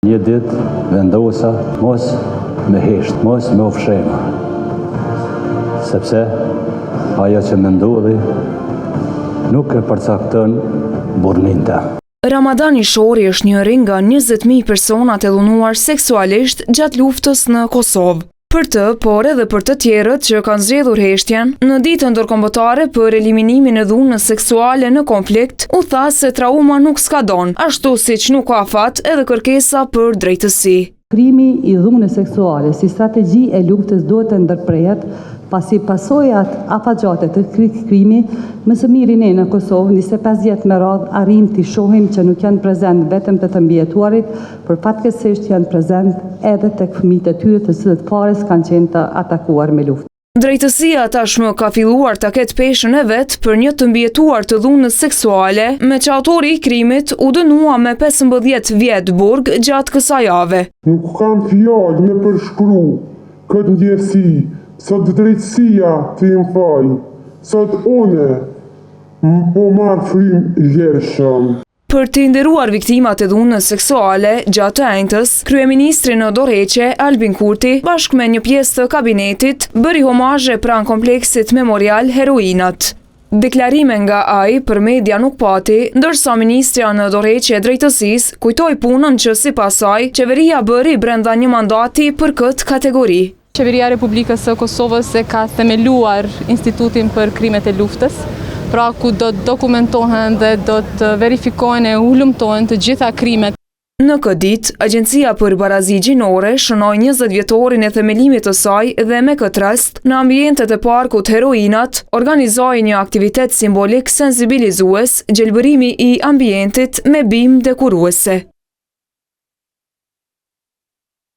Një ditë vendosa mos me hesht, mos me ofshema, sepse ajo që më ndodhi nuk e përcakton burrninta. Ramazani Shori është njëri nga 20.000 personat e dhunuar seksualisht gjatë luftës në Kosovë. Për të, por edhe për të tjerët që kanë zgjedhur heshtjen, në ditën ndërkombëtare për eliminimin e dhunës seksuale në konflikt, u tha se trauma nuk skadon, ashtu siç nuk ka afat edhe kërkesa për drejtësi. Krimi i dhunës seksuale si strategji e luftës duhet të ndërprehet, pasi pasojat afatgjate të krimi, më së miri ne në Kosovë 25 vjet me radhë arrim të shohim që nuk janë prezent vetëm të mbijetuarit, por fatkeqësisht janë prezent edhe tek fëmijët e tyre të cilët fare s'kanë qenë të atakuar me luftë. Drejtësia tashmë ka filluar ta ketë peshën e vet për një të mbijetuar të dhunës seksuale, me që autori i krimit u dënua me 15 vjet burg gjatë kësaj jave. Nuk kam fjalë me përshkru këtë ndjesi, sot drejtësia të im fal, sot une më po marë frim lërshëm. Për të nderuar viktimat e dhunës seksuale gjatë të enjtës, kryeministri në Dorheqe, Albin Kurti, bashkë me një pjesë të kabinetit, bëri homazhe pranë kompleksit memorial Heroinat. Deklarime nga ai për media nuk pati, ndërsa ministrja në Dorheqe e Drejtësisë kujtoi punën që sipas saj qeveria bëri brenda një mandati për këtë kategori. Qeveria e Republikës së Kosovës e ka themeluar Institutin për krimet e luftës, pra ku do të dokumentohen dhe do të verifikohen e hulumtohen të gjitha krimet. Në këtë ditë, Agjencia për Barazi Gjinore shënoi 20 vjetorin e themelimit të saj dhe me këtë rast, në ambientet e parkut Heroinat, organizoi një aktivitet simbolik sensibilizues, gjelbërimi i ambientit me bimë dekoruese.